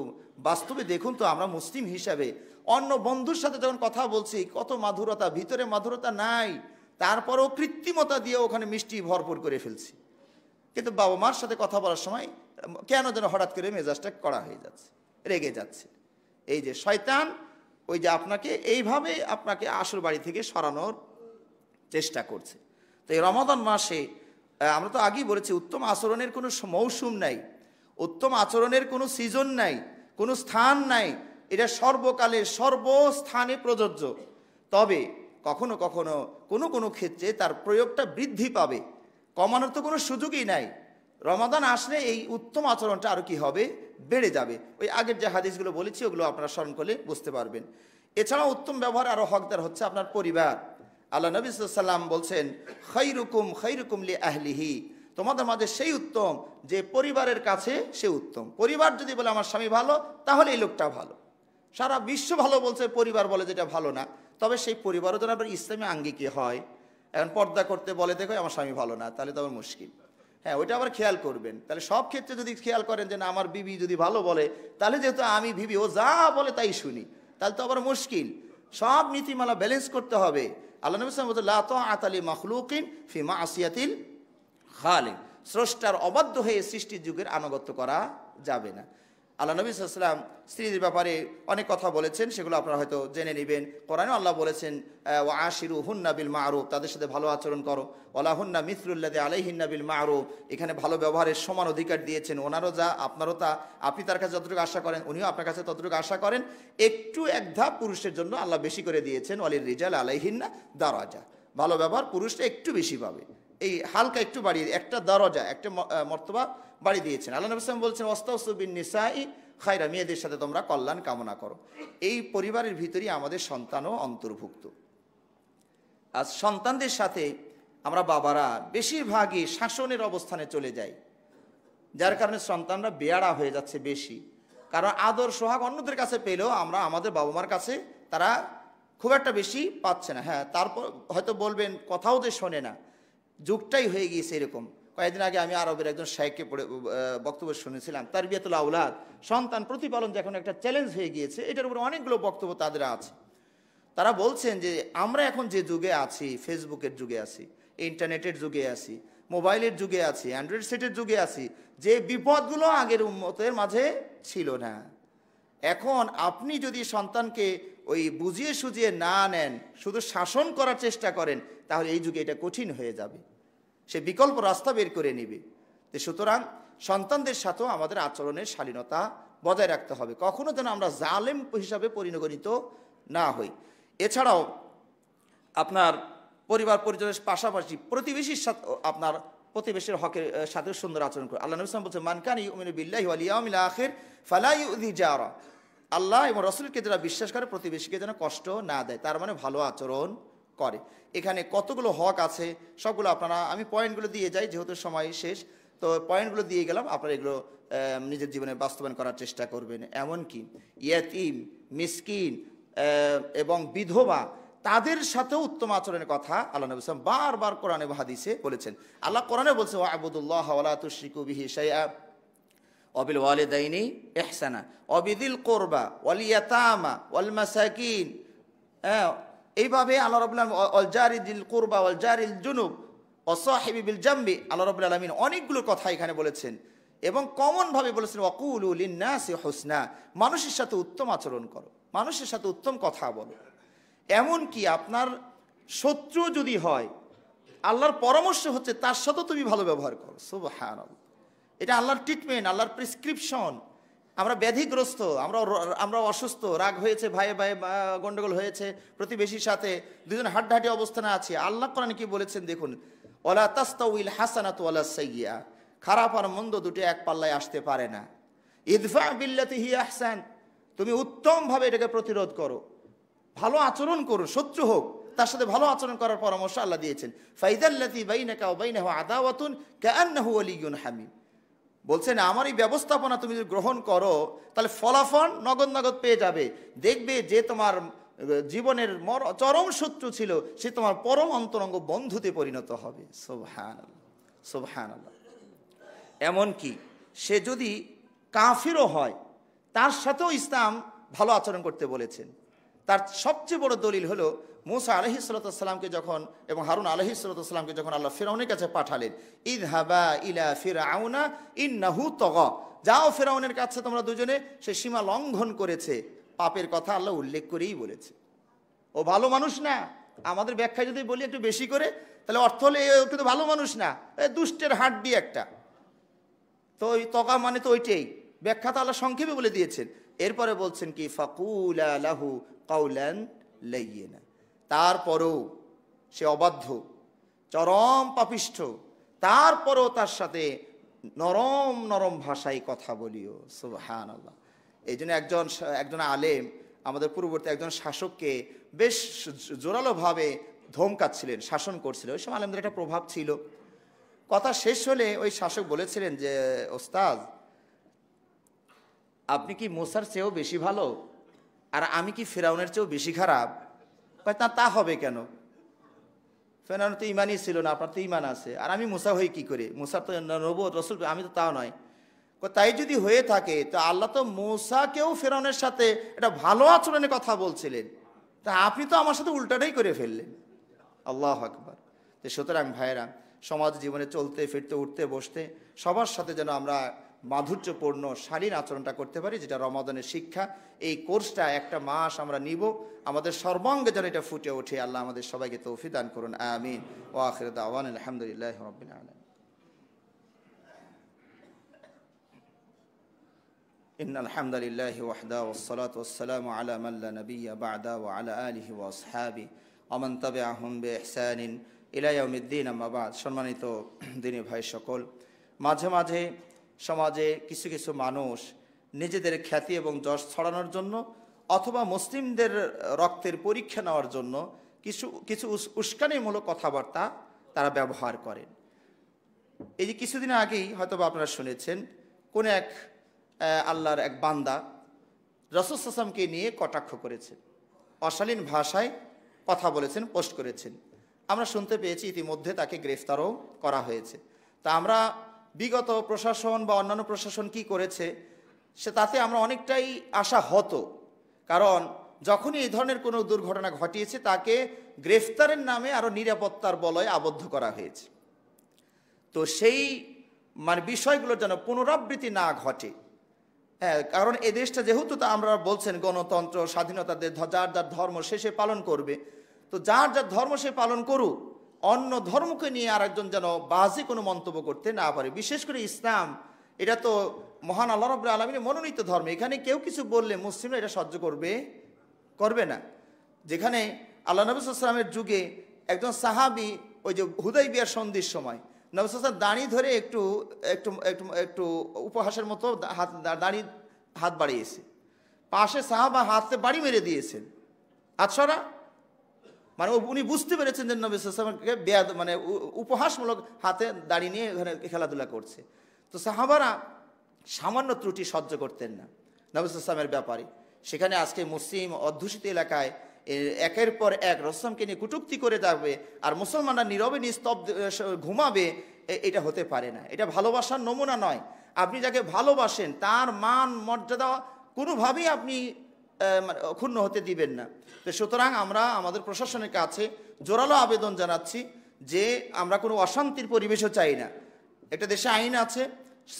বাস্তবে দেখুন তো, আমরা মুসলিম হিসাবে অন্য বন্ধুর সাথে যখন কথা বলছি কত মাধুরতা, ভিতরে মাধুরতা নাই, তারপরেও কৃত্রিমতা দিয়ে ওখানে মিষ্টি ভরপুর করে ফেলছি। কিন্তু বাবা মার সাথে কথা বলার সময় কেন যেন হঠাৎ করে মেজাজটা কড়া হয়ে যাচ্ছে, রেগে যাচ্ছে। এই যে শয়তান ওই যে আপনাকে এইভাবে আপনাকে আসল বাড়ি থেকে সরানোর চেষ্টা করছে। তো এই রমাদান মাসে আমরা তো আগেই বলেছি উত্তম আচরণের কোনো মৌসুম নাই, উত্তম আচরণের কোনো সিজন নাই, কোনো স্থান নাই, এটা সর্বকালের সর্বস্থানে প্রযোজ্য। তবে কখনো কখনো কোনো কোনো ক্ষেত্রে তার প্রয়োগটা বৃদ্ধি পাবে, কমানোর তো কোনো সুযোগই নাই। রমাদান আসলে এই উত্তম আচরণটা আরও কি হবে, বেড়ে যাবে। ওই আগের যে হাদিসগুলো বলেছি ওগুলো আপনারা স্মরণ করলে বুঝতে পারবেন। এছাড়াও উত্তম ব্যবহার আরও হকদার হচ্ছে আপনার পরিবার। আল্লাহ নবী সাল্লাল্লাহু আলাইহি ওয়াসাল্লাম বলছেন খায়রুকুম লি আহলিহি, তোমাদের মাঝে সেই উত্তম যে পরিবারের কাছে সে উত্তম। পরিবার যদি বলে আমার স্বামী ভালো, তাহলে এই লোকটা ভালো। সারা বিশ্ব ভালো বলছে, পরিবার বলে যেটা ভালো না, তবে সেই পরিবারও যেন আবার ইসলামী আঙ্গিকে হয়। এখন পর্দা করতে বলে দেখো আমার স্বামী ভালো না, তাহলে তো আবার মুশকিল। হ্যাঁ, ওইটা আবার খেয়াল করবেন। তাহলে সব ক্ষেত্রে যদি খেয়াল করেন যে না আমার বিবি যদি ভালো বলে, তাহলে যেহেতু আমি বিবি ও যা বলে তাই শুনি, তাহলে তো আবার মুশকিল। সব নীতিমালা ব্যালেন্স করতে হবে। আল্লাহ নবী সাল্লাল্লাহু আলাইহি ওয়াসাল্লাম বলেছেন, লা তাআতা লি মাখলুকিন ফি মাসিয়াতিল খালিক, স্রষ্টার অবাধ্য হয়ে সৃষ্টির যুগের আনুগত্য করা যাবে না। আল্লাহ নবী সাল্লাল্লাহু আলাইহি ওয়াসাল্লাম স্ত্রীদের ব্যাপারে অনেক কথা বলেছেন, সেগুলো আপনারা হয়তো জেনে নেবেন। কোরআনেও আল্লাহ বলেছেন, ওয়া আশিরুহুন্না বিল মা'রুফ, তাদের সাথে ভালো আচরণ করো। ওয়ালা হুন্না মিসলুল্লাযী আলাইহিন্না বিল মা'রুফ, এখানে ভালো ব্যবহারের সমান অধিকার দিয়েছেন। ওনারও যা আপনারও তা, আপনি তার কাছে যতটুকু আশা করেন উনিও আপনার কাছে ততটুকু আশা করেন। একটু এক ধাপ পুরুষের জন্য আল্লাহ বেশি করে দিয়েছেন, ওয়ালির রিজাল আলাইহিন্না দারাজা, ভালো ব্যবহার পুরুষরা একটু বেশি পাবে, এই হালকা একটু বাড়িয়ে, একটা দরজা, একটা মর্তবা বাড়িয়ে দিয়েছেন। আল্লাহ নবী সাল্লাল্লাহু আলাইহি ওয়াসাল্লাম বলছেন, ওয়াস্তাউসু বিন নিসাই খায়রা, মেয়েদের সাথে তোমরা কল্যাণ কামনা করো। এই পরিবারের ভিতরেই আমাদের সন্তানও অন্তর্ভুক্ত। আজ সন্তানদের সাথে আমরা বাবারা বেশিরভাগই শাসনের অবস্থানে চলে যাই, যার কারণে সন্তানরা বেয়াড়া হয়ে যাচ্ছে বেশি। কারণ আদর সোহাগ অন্যদের কাছে পেলেও আমরা আমাদের বাবা মার কাছে তারা খুব একটা বেশি পাচ্ছে না। হ্যাঁ, তারপর হয়তো বলবেন কথাও যে শোনে না, যুগটাই হয়ে গিয়েছে এরকম। কয়েকদিন আগে আমি আরবের একজন শাইখকে পড়ে বক্তব্য শুনেছিলাম, তারবিয়াতুল আওলাদ, সন্তান প্রতিপালন যে এখন একটা চ্যালেঞ্জ হয়ে গিয়েছে, এটার উপরে অনেকগুলো বক্তব্য তাদের আছে। তারা বলছেন যে আমরা এখন যে যুগে আছি, ফেসবুকের যুগে আছি, ইন্টারনেটের যুগে আছি, মোবাইলের যুগে আছি, অ্যান্ড্রয়েড সেটের যুগে আছি, যে বিপদগুলো আগের উম্মতের মাঝে ছিল না। এখন আপনি যদি সন্তানকে ওই বুঝিয়ে সুঝিয়ে না নেন, শুধু শাসন করার চেষ্টা করেন, তাহলে এই যুগে এটা কঠিন হয়ে যাবে, সে বিকল্প রাস্তা বের করে নেবে। তো সুতরাং সন্তানদের সাথেও আমাদের আচরণের শালীনতা বজায় রাখতে হবে, কখনো যেন আমরা জালেম হিসাবে পরিণত না হই। এছাড়াও আপনার পরিবার পরিজনের পাশাপাশি প্রতিবেশীর সাথে, আপনার প্রতিবেশীর হকের সাথে সুন্দর আচরণ করে। আল্লাহ নবী সাল্লাল্লাহু আলাইহি ওয়াসাল্লাম বলছেন, মান কানা ইউমিনু বিল্লাহি ওয়াল ইয়াউমিল আখির ফালা ইউযি জারা, আল্লাহ এবং রাসূলকে যারা বিশ্বাস করে প্রতিবেশীকে যেন কষ্ট না দেয়, তার মানে ভালো আচরণ করে। এখানে কতগুলো হক আছে সবগুলো আপনারা, আমি পয়েন্টগুলো দিয়ে যাই যেহেতু সময় শেষ, তো পয়েন্টগুলো দিয়ে গেলাম, আপনারা এগুলো নিজের জীবনে বাস্তবায়ন করার চেষ্টা করবেন। এমনকি ইয়াতীম, মিসকিন এবং বিধবা, তাদের সাথেও উত্তম আচরণের কথা আল্লাহ নবী সাল্লাল্লাহু আলাইহি ওয়াসাল্লাম বারবার কোরআনে এবং হাদিসে বলেছেন। আল্লাহ কোরআনে বলছে, ওয়া'বুদুল্লাহ ওয়া লা তুশরিকু বিহি শাইআ ওয়াবিল ওয়ালিদাইনি ইহসানা ওয়াবিদিল কুরবা ওয়াল ইয়াতামা ওয়াল মাসাকিন। এইভাবে আল্লাহ রাব্বুল আলামিন ওয়াল জারিল কুরবা ওয়াল জারিল জুনুব ওয়া সাহিবি বিল জামবি, আল্লাহ রাব্বুল আলামিন অনেকগুলো কথা এখানে বলেছেন এবং কমনভাবে বলেছেন, ওয়াকুলু লিন-নাসি হুসনা, মানুষের সাথে উত্তম আচরণ করো, মানুষের সাথে উত্তম কথা বলো। এমনকি আপনার শত্রু যদি হয়, আল্লাহর পরামর্শ হচ্ছে তার সাথেও তুমি ভালো ব্যবহার করো। সুবহানাল্লাহ, এটা আল্লাহর ট্রিটমেন্ট, আল্লাহর প্রেসক্রিপশন। আমরা ব্যাধিগ্রস্ত, আমরা অসুস্থ, রাগ হয়েছে, ভাইয়ে ভাইয়ে গন্ডগোল হয়েছে, প্রতিবেশীর সাথে দুজন হাড্ডাহাড্ডি অবস্থানে আছে। আল্লাহ কোরআনে কি বলেছেন দেখুন, ওয়ালা তাস্তাউইল হাসানাতু ওয়ালা সাইয়্যা, খারাপ আর মন্দ দুটো এক পাল্লায় আসতে পারে না। ইদফা বিল্লাতি হিয়া আহসান, তুমি উত্তমভাবে এটাকে প্রতিরোধ করো, ভালো আচরণ করো, শত্রু হোক তার সাথে ভালো আচরণ করার পরামর্শ আল্লাহ দিয়েছেন। ফাইদাল্লাতি বাইনাকা ওয়া বাইনাহু আদাওয়াতুন কাআন্নাহু ওয়ালিয়্যুন হামিম, বলছেন আমার এই ব্যবস্থাপনা তুমি যদি গ্রহণ করো তাহলে ফলাফল নগদ নগদ পেয়ে যাবে। দেখবে যে তোমার জীবনের চরম শত্রু ছিল সে তোমার পরম অন্তরঙ্গ বন্ধুতে পরিণত হবে। সুবহানাল্লাহ, সুবহানাল্লাহ। এমনকি সে যদি কাফিরও হয় তার সাথেও ইসলাম ভালো আচরণ করতে বলেছেন। তার সবচেয়ে বড় দলিল হলো মুসা আলাইহিসসালামকে যখন এবং হারুন আলাইহিসসালামকে যখন আল্লাহ ফিরআউনের কাছে পাঠালেন, ইযহাবা ইলা ফিরআউনা ইন্নাহু তাগা, যাও ফিরআউনের কাছে তোমরা দুজনে, সে সীমা লঙ্ঘন করেছে। পাপের কথা আল্লাহ উল্লেখ করেই বলেছে, ও ভালো মানুষ না। আমাদের ব্যাখ্যা যদি বলি একটু বেশি করে, তাহলে অর্থ হলে ও কিন্তু ভালো মানুষ না, দুষ্টের হাড্ডি একটা। তো ওই তগা মানে তো ওইটাই, ব্যাখ্যা তো আল্লাহ সংক্ষেপে বলে দিয়েছেন। এরপরে বলছেন কি, ফাকুলা লাহু কাওলান লাইয়িনা, তারপরেও সে অবাধ্য, চরম পাপিষ্ঠ, তারপরেও তার সাথে নরম নরম ভাষায় কথা বলিও। সুবহানাল্লাহ। এই জন্য একজন আলেম আমাদের পূর্ববর্তী একজন শাসককে বেশ জোরালোভাবে ধমকাচ্ছিলেন, শাসন করছিলেন। ওই সময় আলেমদের একটা প্রভাব ছিল। কথা শেষ হলে ওই শাসক বলেছিলেন যে, ওস্তাদ আপনি কি মুসার চেয়েও বেশি ভালো, আর আমি কি ফিরআউনের চেয়েও বেশি খারাপ? তা হবে কেন? ফেরাউন তো ইমানই ছিল না, আপনার তো ইমান আছে, আর আমি মুসা হই কি করে? মুসা তো নবুয়ত রসুল, আমি তো তা নয়। তাই যদি হয়ে থাকে তো আল্লাহ তো মুসাকেও ফেরাউনের সাথে একটা ভালো আচরণের কথা বলছিলেন, তা আপনি তো আমার সাথে উল্টাটাই করে ফেললেন। আল্লাহু আকবার। তো সুতরাং ভাইয়েরা, সমাজ জীবনে চলতে ফিরতে উঠতে বসতে সবার সাথে যেন আমরা মাধুর্যপূর্ণ শালীন আচরণটা করতে পারি, যেটা রমাদানের শিক্ষা। এই কোর্সটা একটা মাস আমরা নিব, আমাদের সর্বাঙ্গে যেন এটা ফুটে ওঠে। আল্লাহ আমাদের সবাইকে তৌফিক দান করুন, আমিন। ওয়া আখিরু দাওয়ানা আলহামদুলিল্লাহি রাব্বিল আলামিন। ইন্নাল হামদালিল্লাহি ওয়াহদাহু ওয়াসসালাতু ওয়াসসালামু আলা মান লা নাবিয়্যা বা'দা ওয়া আলা আলিহি ওয়া আসহাবিহি ওয়া মান তাবি'আহুম বিইহসানিন ইলা ইয়াউমিদ্দিন, আম্মা বা'দ। সম্মানিত দিনী ভাই সকল, মাঝে মাঝে সমাজে কিছু কিছু মানুষ নিজেদের খ্যাতি এবং যশ ছড়ানোর জন্য অথবা মুসলিমদের রক্তের পরীক্ষা নেওয়ার জন্য কিছু কিছু উস্কানিমূলক কথাবার্তা তারা ব্যবহার করেন। এই যে কিছুদিন আগেই হয়তো আপনারা শুনেছেন, কোন এক আল্লাহর এক বান্দা রাসূল সাল্লাল্লাহু আলাইহি ওয়াসাল্লামকে নিয়ে কটাক্ষ করেছেন, অশালীন ভাষায় কথা বলেছেন, পোস্ট করেছেন। আমরা শুনতে পেয়েছি ইতিমধ্যে তাকে গ্রেফতারও করা হয়েছে। তা আমরা বিগত প্রশাসন বা অন্যান্য প্রশাসন কি করেছে সে তাতে আমরা অনেকটাই আশা হতো, কারণ যখনই এই ধরনের কোনো দুর্ঘটনা ঘটিয়েছে তাকে গ্রেফতারের নামে আরও নিরাপত্তার বলয়ে আবদ্ধ করা হয়েছে। তো সেই বিষয়গুলোর যেন পুনরাবৃত্তি না ঘটে। হ্যাঁ, কারণ এই দেশটা যেহেতু তা আমরা বলছেন গণতন্ত্র, স্বাধীনতা, যার যার ধর্ম সে পালন করবে, তো যার যার ধর্ম সে পালন করুক, অন্য ধর্মকে নিয়ে আরেকজন যেন বাজে কোনো মন্তব্য করতে না পারে। বিশেষ করে ইসলাম, এটা তো মহান আল্লাহ রাব্বুল আলামিনের মনোনীত ধর্ম, এখানে কেউ কিছু বললে মুসলিমরা এটা সহ্য করবে না। যেখানে আল্লাহ নবী সাল্লাল্লাহু আলাইহি ওয়াসাল্লামের যুগে একজন সাহাবী ওই যে হুদাইবিয়ার সন্ধির সময় নবী সাল্লাল্লাহু আলাইহি ওয়াসাল্লাম দাঁড়ি ধরে একটু একটু একটু একটু উপহাসের মতো হাত বাড়িয়েছে, পাশে সাহাবা হাতে বাড়ি মেরে দিয়েছেন। আচ্ছারা উনি বুঝতে পেরেছেন যে নবী সাল্লাল্লাহু আলাইহি ওয়াসাল্লামকে উপহাসমূলক হাতে দাড়ি নিয়ে এখানে খেলাধুলা করছে। তো সাহাবারা সামান্য ত্রুটি সহ্য করতেন না নবী সাল্লাল্লাহু আলাইহি ওয়াসাল্লামের ব্যাপারে। সেখানে আজকে মুসলিম অধ্যুষিত এলাকায় একের পর এক রাসূলকে নিয়ে কটূক্তি করে যাবে আর মুসলমানরা নীরবে নিস্তব্ধ ঘুমাবে, এটা হতে পারে না। এটা ভালোবাসার নমুনা নয়। আপনি যাকে ভালোবাসেন তার মান মর্যাদা কোনোভাবেই আপনি ক্ষুণ্ণ হতে দিবেন না। তো সুতরাং আমরা আমাদের প্রশাসনের কাছে জোরালো আবেদন জানাচ্ছি যে আমরা কোনো অশান্তির পরিবেশও চাই না। একটা দেশে আইন আছে,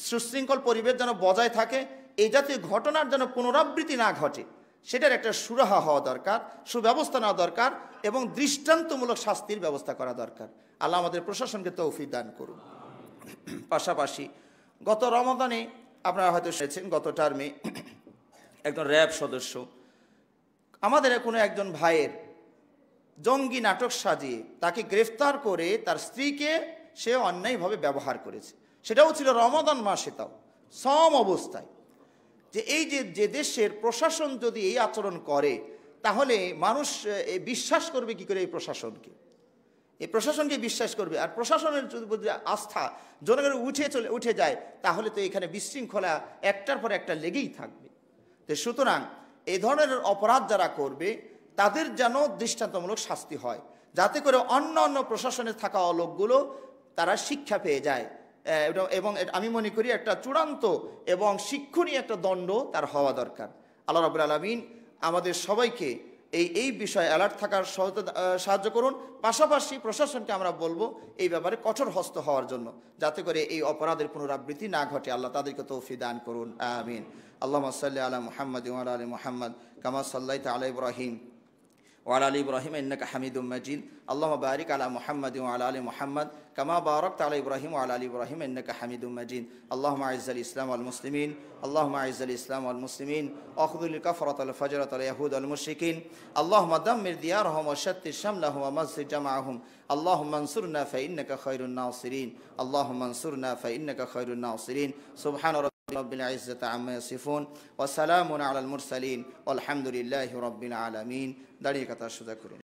সুশৃঙ্খল পরিবেশ যেন বজায় থাকে, এই জাতীয় ঘটনার যেন পুনরাবৃত্তি না ঘটে, সেটার একটা সুরাহা হওয়া দরকার, সুব্যবস্থা নেওয়া দরকার এবং দৃষ্টান্তমূলক শাস্তির ব্যবস্থা করা দরকার। আল্লাহ আমাদের প্রশাসনকে তৌফিক দান করুন। পাশাপাশি গত রমাদানে আপনারা হয়তো শুনেছেন, গত টার্মে একজন র্যাব সদস্য আমাদের কোনো একজন ভাইয়ের জঙ্গি নাটক সাজিয়ে তাকে গ্রেফতার করে তার স্ত্রীকে সে অন্যায়ভাবে ব্যবহার করেছে। সেটাও ছিল রমাদান মাসে, তাও সম অবস্থায়। যে এই যে দেশের প্রশাসন যদি এই আচরণ করে তাহলে মানুষ বিশ্বাস করবে কি করে এই প্রশাসনকে? এই প্রশাসনকে বিশ্বাস করবে। আর প্রশাসনের যদি আস্থা জনগণের উঠে যায় তাহলে তো এখানে বিশৃঙ্খলা একটার পর একটা লেগেই থাকবে। তো সুতরাং এই ধরনের অপরাধ যারা করবে তাদের যেন দৃষ্টান্তমূলক শাস্তি হয়, যাতে করে অন্য অন্য প্রশাসনে থাকা লোকগুলো তারা শিক্ষা পেয়ে যায়। এবং আমি মনে করি একটা চূড়ান্ত এবং শিক্ষণীয় একটা দণ্ড তার হওয়া দরকার। আল্লাহ রাব্বুল আলামিন আমাদের সবাইকে এই বিষয়ে অ্যালার্ট থাকার সাহায্য করুন। পাশাপাশি প্রশাসনকে আমরা বলবো এই ব্যাপারে কঠোর হস্ত হওয়ার জন্য, যাতে করে এই অপরাধের পুনরাবৃত্তি না ঘটে। আল্লাহ তাদেরকে তৌফিক দান করুন, আমিন। আল্লাহুম্মা সাল্লি আলা মুহাম্মাদ ওয়া আলা আলি মুহাম্মাদ কামা সাল্লাইতা আলা ইব্রাহিম وعلى آل إبراهيم إنك حميد مجيد اللهم بارك على محمد وعلى آل محمد كما باركت على إبراهيم وعلى آل إبراهيم إنك حميد مجيد اللهم أعز الإسلام والمسلمين اللهم أعز الإسلام والمسلمين واخذل الكفرة والفجرة واليهود والمشركين اللهم دمر ديارهم وشتت شملهم ومزق جمعهم اللهم انصرنا فإنك خير الناصرين اللهم انصرنا فإنك خير الناصرين سبحان رب العزة عما يصفون وسلام على المرسلين والحمد لله رب العالمين। দাঁড়িয়ে কথা সোজা করুন।